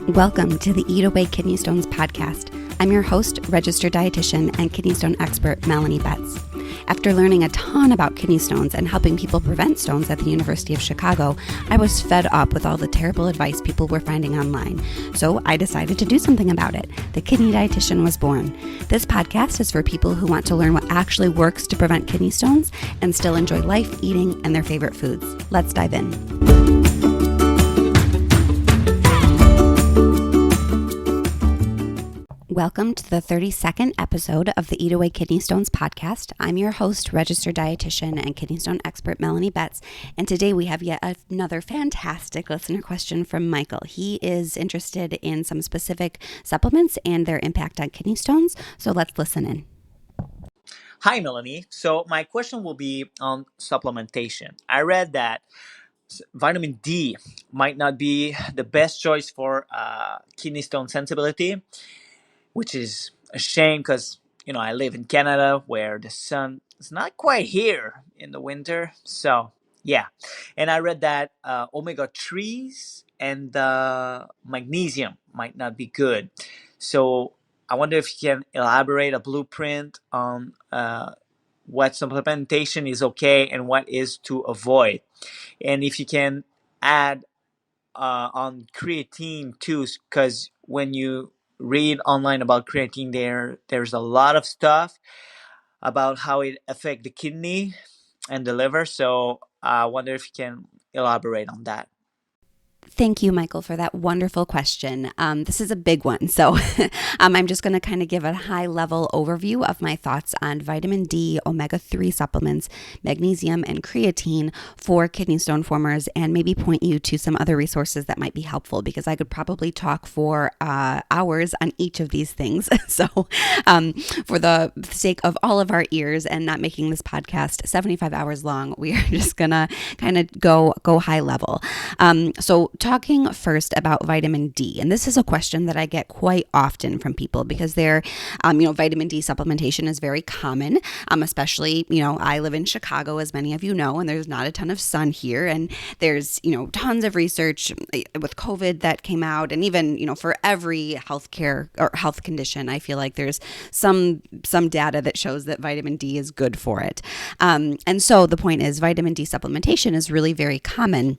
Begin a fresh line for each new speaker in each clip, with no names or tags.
Welcome to the Eat Away Kidney Stones podcast. I'm your host, registered dietitian and kidney stone expert, Melanie Betts. After learning a ton about kidney stones and helping people prevent stones at the University of Chicago, I was fed up with all the terrible advice people were finding online. So I decided to do something about it. The Kidney Dietitian was born. This podcast is for people who want to learn what actually works to prevent kidney stones and still enjoy life, eating, and their favorite foods. Let's dive in. Welcome to the 32nd episode of the Eat Away Kidney Stones podcast. I'm your host, registered dietitian and kidney stone expert, Melanie Betts. And today we have yet another fantastic listener question from Michael. He is interested in some specific supplements and their impact on kidney stones. So let's listen in.
Hi, Melanie. So my question will be on supplementation. I read that vitamin D might not be the best choice for kidney stone sensibility, which is a shame because, I live in Canada where the sun is not quite here in the winter. So, yeah. And I read that omega-3s and magnesium might not be good. So, I wonder if you can elaborate a blueprint on what supplementation is okay and what is to avoid. And if you can add on creatine too, because when you read online about creatine, there's a lot of stuff about how it affects the kidney and the liver. So I wonder if you can elaborate on that.
Thank you, Michael, for that wonderful question. This is a big one. So I'm just going to kind of give a high-level overview of my thoughts on vitamin D, omega-3 supplements, magnesium, and creatine for kidney stone formers, and maybe point you to some other resources that might be helpful, because I could probably talk for hours on each of these things. So for the sake of all of our ears and not making this podcast 75 hours long, we are just going to kind of go high level. So talking first about vitamin D, and this is a question that I get quite often from people because vitamin D supplementation is very common, especially, I live in Chicago, as many of you know, and there's not a ton of sun here, and there's, tons of research with COVID that came out, and even, for every healthcare or health condition, I feel like there's some data that shows that vitamin D is good for it. And so the point is, vitamin D supplementation is really very common.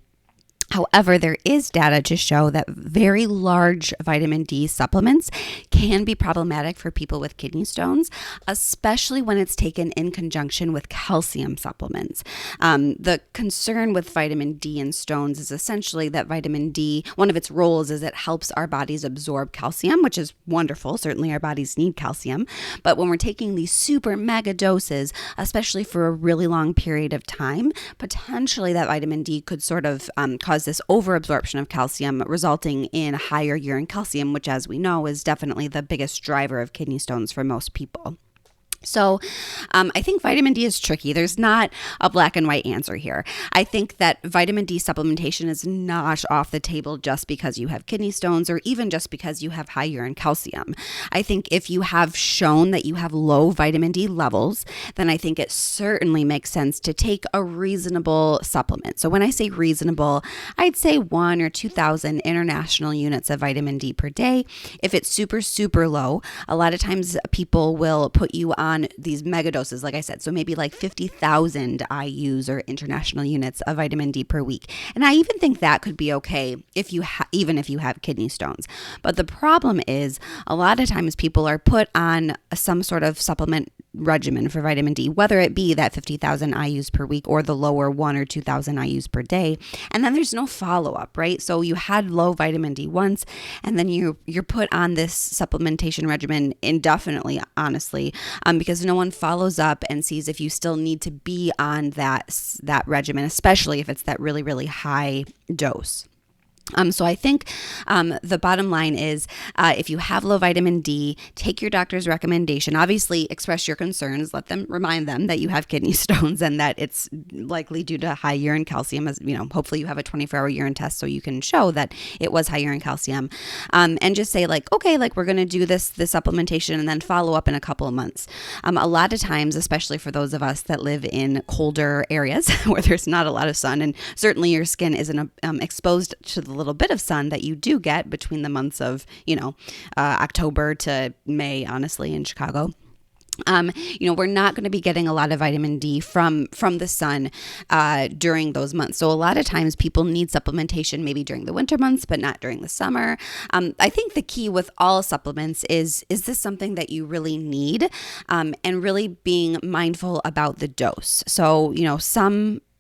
However, there is data to show that very large vitamin D supplements can be problematic for people with kidney stones, especially when it's taken in conjunction with calcium supplements. The concern with vitamin D in stones is essentially that vitamin D, one of its roles is it helps our bodies absorb calcium, which is wonderful. Certainly our bodies need calcium. But when we're taking these super mega doses, especially for a really long period of time, potentially that vitamin D could sort of cause this overabsorption of calcium, resulting in higher urine calcium, which, as we know, is definitely the biggest driver of kidney stones for most people. So I think vitamin D is tricky. There's not a black and white answer here. I think that vitamin D supplementation is not off the table just because you have kidney stones or even just because you have high urine calcium. I think if you have shown that you have low vitamin D levels, then I think it certainly makes sense to take a reasonable supplement. So when I say reasonable, I'd say 1,000 or 2,000 international units of vitamin D per day. If it's super, super low, a lot of times people will put you on these mega doses, like I said, so maybe like 50,000 IUs or international units of vitamin D per week. And I even think that could be okay even if you have kidney stones. But the problem is a lot of times people are put on some sort of supplement regimen for vitamin D, whether it be that 50,000 IUs per week or the lower 1,000 or 2,000 IUs per day. And then there's no follow-up, right? So you had low vitamin D once, and then you're put on this supplementation regimen indefinitely, honestly, because no one follows up and sees if you still need to be on that regimen, especially if it's that really, really high dose. So I think the bottom line is if you have low vitamin D, take your doctor's recommendation. Obviously, express your concerns. Remind them that you have kidney stones and that it's likely due to high urine calcium. As hopefully you have a 24-hour urine test so you can show that it was high urine calcium. And just say okay, we're going to do this supplementation and then follow up in a couple of months. A lot of times, especially for those of us that live in colder areas where there's not a lot of sun, and certainly your skin isn't exposed to the little bit of sun that you do get between the months of, October to May, honestly, in Chicago. We're not going to be getting a lot of vitamin D from the sun during those months. So a lot of times people need supplementation maybe during the winter months, but not during the summer. I think the key with all supplements is this something that you really need, and really being mindful about the dose. So,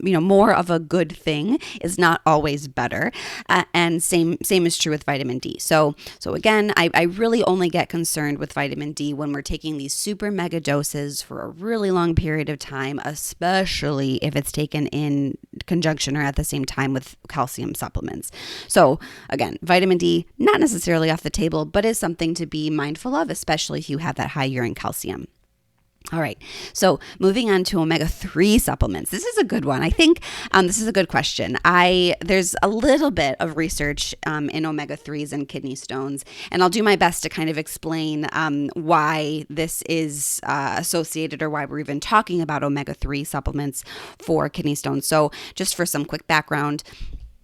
more of a good thing is not always better. And same is true with vitamin D. So again, I really only get concerned with vitamin D when we're taking these super mega doses for a really long period of time, especially if it's taken in conjunction or at the same time with calcium supplements. So again, vitamin D, not necessarily off the table, but is something to be mindful of, especially if you have that high urine calcium. All right. So moving on to omega-3 supplements. This is a good one. I think this is a good question. There's a little bit of research in omega-3s and kidney stones, and I'll do my best to kind of explain why this is associated, or why we're even talking about omega-3 supplements for kidney stones. So just for some quick background,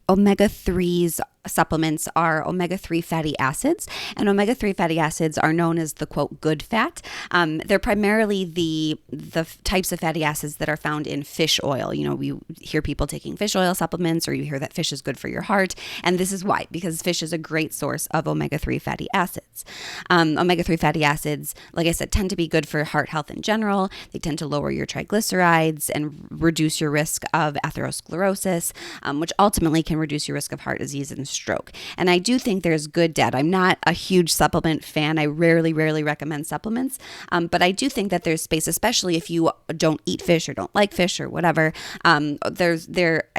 omega-3s supplements are omega-3 fatty acids, and omega-3 fatty acids are known as the quote good fat. They're primarily the types of fatty acids that are found in fish oil. We hear people taking fish oil supplements, or you hear that fish is good for your heart, and this is why, because fish is a great source of omega-3 fatty acids. Omega-3 fatty acids, like I said, tend to be good for heart health in general. They tend to lower your triglycerides and reduce your risk of atherosclerosis, which ultimately can reduce your risk of heart disease and stroke. And I do think there's good data. I'm not a huge supplement fan. I rarely recommend supplements, but I do think that there's space, especially if you don't eat fish or don't like fish or whatever. I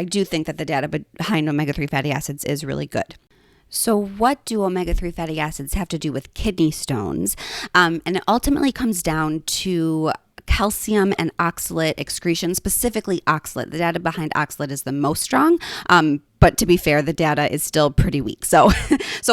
do think that the data behind omega-3 fatty acids is really good. So what do omega-3 fatty acids have to do with kidney stones? And it ultimately comes down to calcium and oxalate excretion, specifically oxalate. The data behind oxalate is the most strong. But to be fair, the data is still pretty weak. So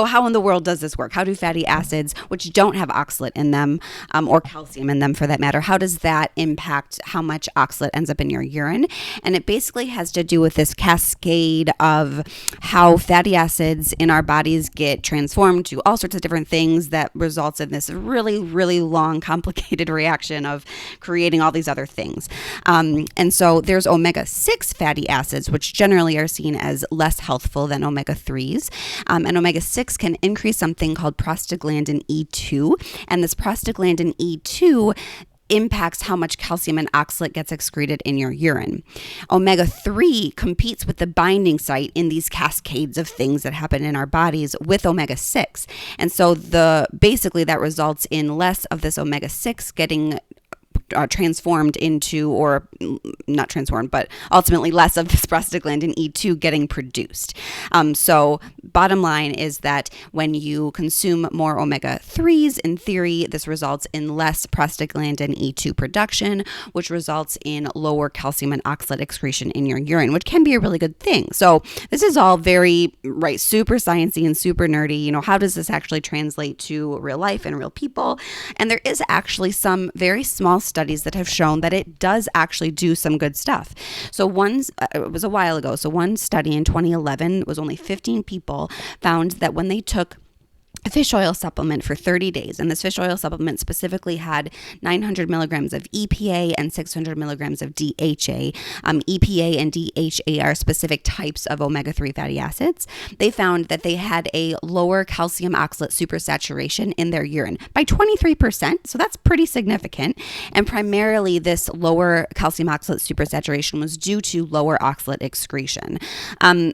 how in the world does this work? How do fatty acids, which don't have oxalate in them, or calcium in them for that matter, how does that impact how much oxalate ends up in your urine? And it basically has to do with this cascade of how fatty acids in our bodies get transformed to all sorts of different things that results in this really, really long, complicated reaction of creating all these other things. And so there's omega-6 fatty acids, which generally are seen as less healthful than omega-3s. And omega-6 can increase something called prostaglandin E2. And this prostaglandin E2 impacts how much calcium and oxalate gets excreted in your urine. Omega-3 competes with the binding site in these cascades of things that happen in our bodies with omega-6. And so basically that results in less of this omega-6 getting transformed into, or not transformed, but ultimately less of this prostaglandin E2 getting produced. So bottom line is that when you consume more omega-3s, in theory, this results in less prostaglandin E2 production, which results in lower calcium and oxalate excretion in your urine, which can be a really good thing. So this is all very, super sciencey and super nerdy. How does this actually translate to real life and real people? And there is actually some very small studies that have shown that it does actually do some good stuff. So it was a while ago. So one study in 2011 was only 15 people found that when they took a fish oil supplement for 30 days. And this fish oil supplement specifically had 900 milligrams of EPA and 600 milligrams of DHA. EPA and DHA are specific types of omega-3 fatty acids. They found that they had a lower calcium oxalate supersaturation in their urine by 23%. So that's pretty significant. And primarily this lower calcium oxalate supersaturation was due to lower oxalate excretion.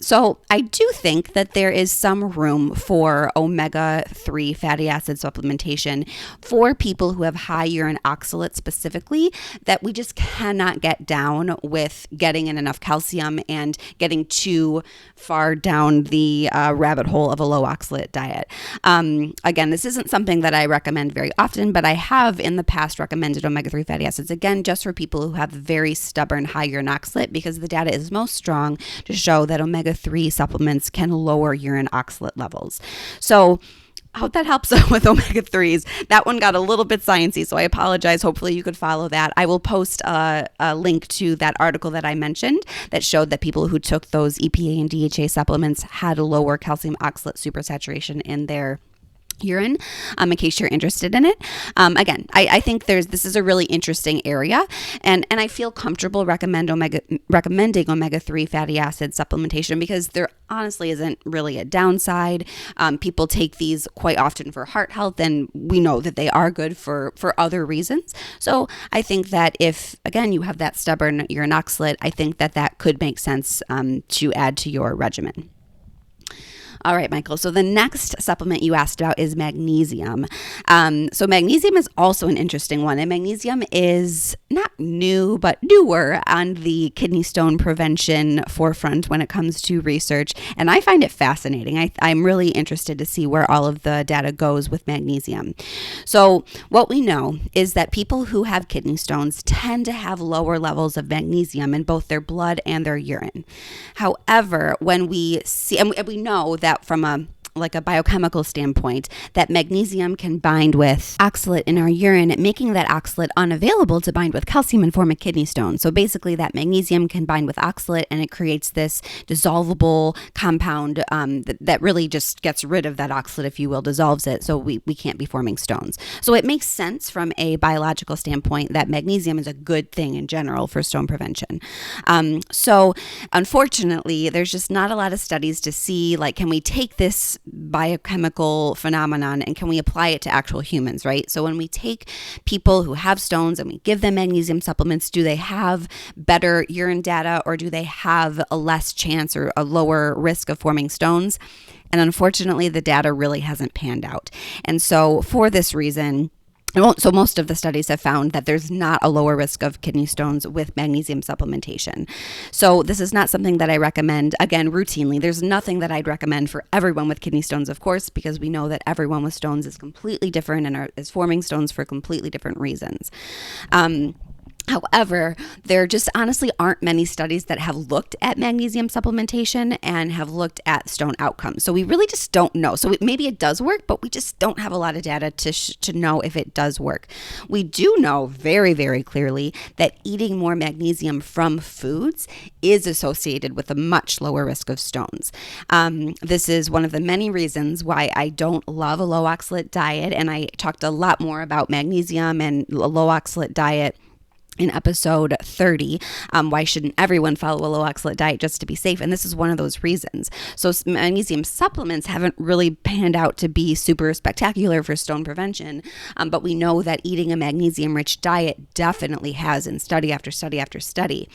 So I do think that there is some room for omega-3 fatty acid supplementation for people who have high urine oxalate specifically, that we just cannot get down with getting in enough calcium and getting too far down the rabbit hole of a low oxalate diet. Again, this isn't something that I recommend very often, but I have in the past recommended omega-3 fatty acids, again, just for people who have very stubborn high urine oxalate, because the data is most strong to show that omega-3 supplements can lower urine oxalate levels. So I hope that helps with omega-3s. That one got a little bit sciencey, so I apologize. Hopefully you could follow that. I will post a link to that article that I mentioned that showed that people who took those EPA and DHA supplements had a lower calcium oxalate supersaturation in their urine, in case you're interested in it. Again, I think this is a really interesting area, and I feel comfortable recommending omega-3 fatty acid supplementation because there honestly isn't really a downside. People take these quite often for heart health, and we know that they are good for other reasons. So I think that if, again, you have that stubborn urine oxalate, I think that could make sense to add to your regimen. All right, Michael. So the next supplement you asked about is magnesium. So magnesium is also an interesting one. And magnesium is not new, but newer on the kidney stone prevention forefront when it comes to research. And I find it fascinating. I'm really interested to see where all of the data goes with magnesium. So what we know is that people who have kidney stones tend to have lower levels of magnesium in both their blood and their urine. However, when we see, and we know that from a biochemical standpoint, that magnesium can bind with oxalate in our urine, making that oxalate unavailable to bind with calcium and form a kidney stone. So basically that magnesium can bind with oxalate and it creates this dissolvable compound that really just gets rid of that oxalate, if you will, dissolves it, so we can't be forming stones. So it makes sense from a biological standpoint that magnesium is a good thing in general for stone prevention. So unfortunately, there's just not a lot of studies to see, can we take this biochemical phenomenon and can we apply it to actual humans, right? So when we take people who have stones and we give them magnesium supplements, do they have better urine data or do they have a less chance or a lower risk of forming stones? And unfortunately, the data really hasn't panned out. And so for this reason, so most of the studies have found that there's not a lower risk of kidney stones with magnesium supplementation. So this is not something that I recommend, again, routinely. There's nothing that I'd recommend for everyone with kidney stones, of course, because we know that everyone with stones is completely different and is forming stones for completely different reasons. However, there just honestly aren't many studies that have looked at magnesium supplementation and have looked at stone outcomes. So we really just don't know. So maybe it does work, but we just don't have a lot of data to know if it does work. We do know very, very clearly that eating more magnesium from foods is associated with a much lower risk of stones. This is one of the many reasons why I don't love a low oxalate diet, and I talked a lot more about magnesium and a low oxalate diet in episode 30, why shouldn't everyone follow a low oxalate diet just to be safe? And this is one of those reasons. So magnesium supplements haven't really panned out to be super spectacular for stone prevention, but we know that eating a magnesium-rich diet definitely has in study after study after study.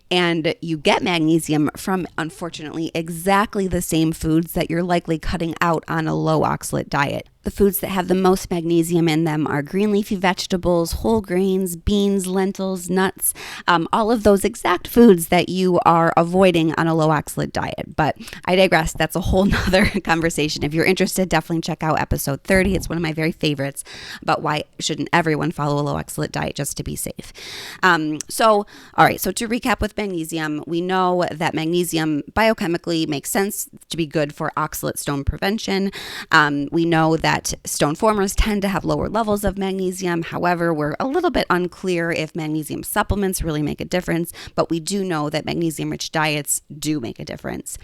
And you get magnesium from, unfortunately, exactly the same foods that you're likely cutting out on a low oxalate diet. The foods that have the most magnesium in them are green leafy vegetables, whole grains, beans, lentils, nuts, all of those exact foods that you are avoiding on a low oxalate diet. But I digress. That's a whole nother conversation. If you're interested, definitely check out episode 30. It's one of my very favorites about why shouldn't everyone follow a low oxalate diet just to be safe. All right. So to recap with magnesium, we know that magnesium biochemically makes sense to be good for oxalate stone prevention. We know that stone formers tend to have lower levels of magnesium. However, we're a little bit unclear if magnesium supplements really make a difference, but we do know that magnesium-rich diets do make a difference.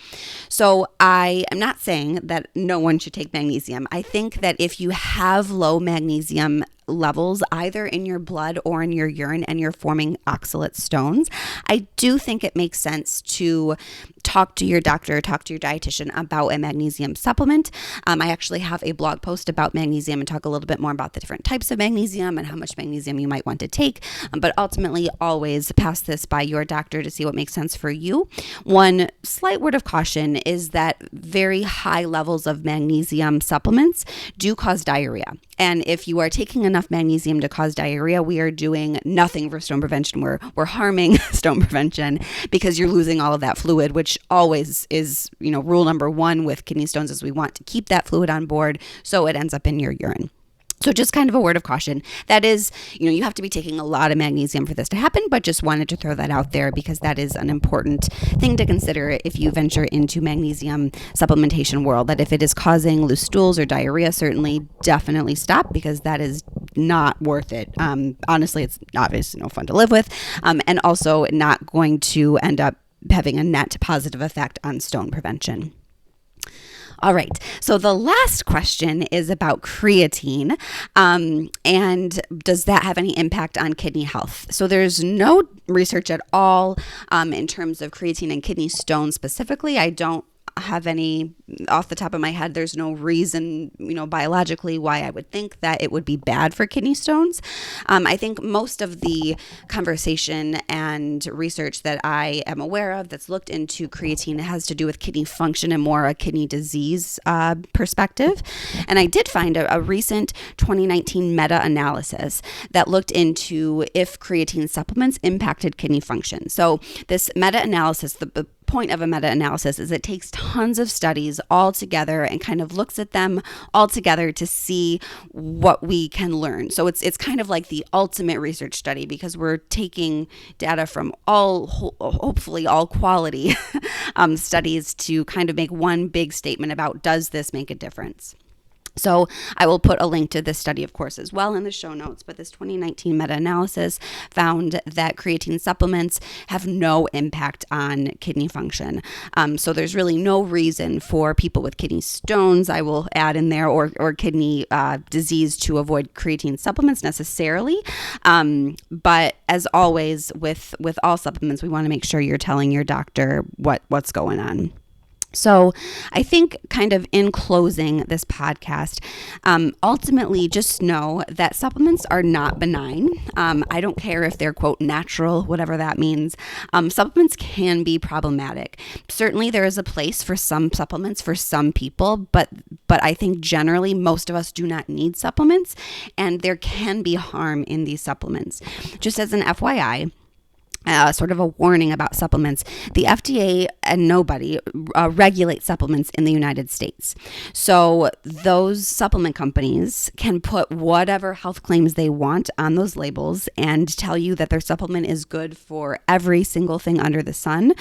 So I am not saying that no one should take magnesium. I think that if you have low magnesium levels either in your blood or in your urine and you're forming oxalate stones, I do think it makes sense to talk to your doctor, talk to your dietitian about a magnesium supplement. I actually have a blog post about magnesium and talk a little bit more about the different types of magnesium and how much magnesium you might want to take. But ultimately, always pass this by your doctor to see what makes sense for you. One slight word of caution is that very high levels of magnesium supplements do cause diarrhea. And if you are taking enough magnesium to cause diarrhea, we are doing nothing for stone prevention. We're harming stone prevention because you're losing all of that fluid, which always is, rule number one with kidney stones is we want to keep that fluid on board so it ends up in your urine. So just kind of a word of caution. That is, you have to be taking a lot of magnesium for this to happen, but just wanted to throw that out there because that is an important thing to consider if you venture into magnesium supplementation world, that if it is causing loose stools or diarrhea, certainly definitely stop because that is not worth it. Honestly, it's obviously no fun to live with, and also not going to end up having a net positive effect on stone prevention. All right. So the last question is about creatine. And does that have any impact on kidney health? So there's no research at all in terms of creatine and kidney stones specifically. I don't have any off the top of my head. There's no reason, biologically why I would think that it would be bad for kidney stones. I think most of the conversation and research that I am aware of that's looked into creatine has to do with kidney function and more a kidney disease perspective. And I did find a recent 2019 meta-analysis that looked into if creatine supplements impacted kidney function. So this meta-analysis, the point of a meta-analysis is it takes tons of studies all together and kind of looks at them all together to see what we can learn. So it's kind of like the ultimate research study because we're taking data from hopefully all quality studies to kind of make one big statement about does this make a difference. So I will put a link to this study, of course, as well in the show notes. But this 2019 meta-analysis found that creatine supplements have no impact on kidney function. So there's really no reason for people with kidney stones, I will add in there, or kidney disease to avoid creatine supplements necessarily. But as always, with all supplements, we want to make sure you're telling your doctor what's going on. So I think kind of in closing this podcast, ultimately just know that supplements are not benign. I don't care if they're, quote, natural, whatever that means. Supplements can be problematic. Certainly there is a place for some supplements for some people, but I think generally most of us do not need supplements, and there can be harm in these supplements. Just as an FYI, sort of a warning about supplements. The FDA and nobody regulate supplements in the United States. So those supplement companies can put whatever health claims they want on those labels and tell you that their supplement is good for every single thing under the sun.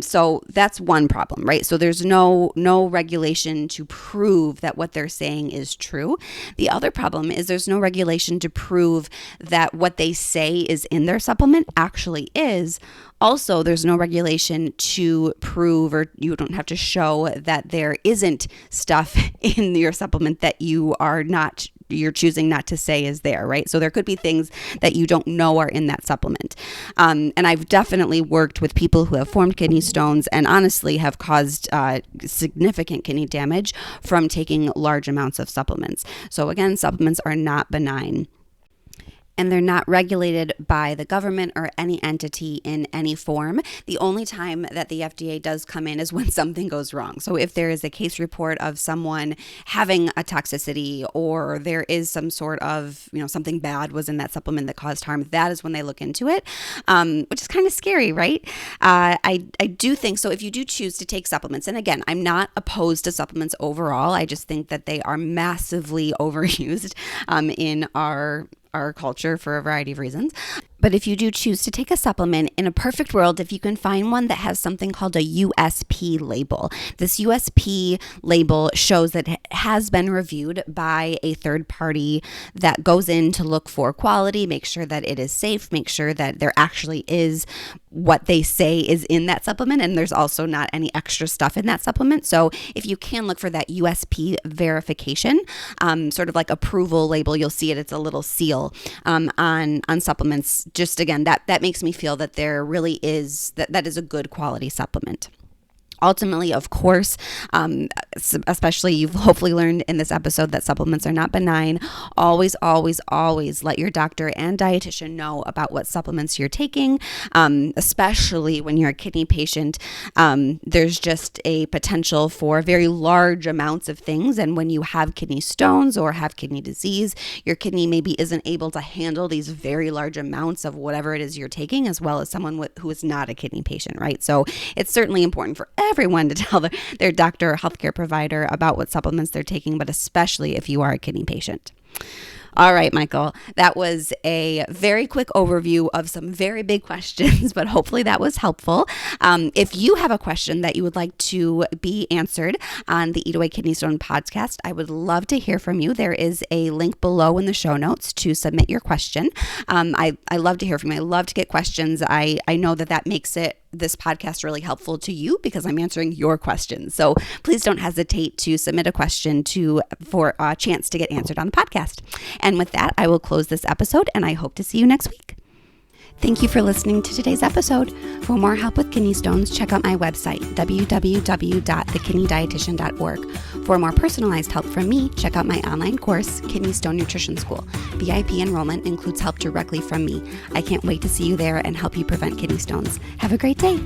So that's one problem, right? So there's no regulation to prove that what they're saying is true. The other problem is there's no regulation to prove that what they say is in their supplement actually is. Also, there's no regulation to prove, or you don't have to show that there isn't stuff in your supplement that you're choosing not to say is there, right? So there could be things that you don't know are in that supplement. And I've definitely worked with people who have formed kidney stones and honestly have caused significant kidney damage from taking large amounts of supplements. So again, supplements are not benign. And they're not regulated by the government or any entity in any form. The only time that the FDA does come in is when something goes wrong. So if there is a case report of someone having a toxicity, or there is some sort of, something bad was in that supplement that caused harm, that is when they look into it, which is kind of scary, right? I do think, so if you do choose to take supplements, and again, I'm not opposed to supplements overall, I just think that they are massively overused in our culture for a variety of reasons. But if you do choose to take a supplement, in a perfect world, if you can find one that has something called a USP label, this USP label shows that it has been reviewed by a third party that goes in to look for quality, make sure that it is safe, make sure that there actually is what they say is in that supplement, and there's also not any extra stuff in that supplement. So if you can look for that USP verification, sort of like approval label, you'll see it. It's a little seal on supplements. Just again, that makes me feel that there really is, that is a good quality supplement. Ultimately, of course, especially you've hopefully learned in this episode that supplements are not benign. Always, always, always let your doctor and dietitian know about what supplements you're taking, especially when you're a kidney patient. There's just a potential for very large amounts of things. And when you have kidney stones or have kidney disease, your kidney maybe isn't able to handle these very large amounts of whatever it is you're taking, as well as someone who is not a kidney patient, right? So it's certainly important for everyone to tell their doctor or healthcare provider about what supplements they're taking, but especially if you are a kidney patient. All right, Michael. That was a very quick overview of some very big questions, but hopefully that was helpful. If you have a question that you would like to be answered on the Eat Away Kidney Stone podcast, I would love to hear from you. There is a link below in the show notes to submit your question. I love to hear from you. I love to get questions. I know that makes this podcast really helpful to you because I'm answering your questions. So please don't hesitate to submit a question for a chance to get answered on the podcast. And with that, I will close this episode and I hope to see you next week. Thank you for listening to today's episode. For more help with kidney stones, check out my website, www.thekidneydietitian.org. For more personalized help from me, check out my online course, Kidney Stone Nutrition School. VIP enrollment includes help directly from me. I can't wait to see you there and help you prevent kidney stones. Have a great day.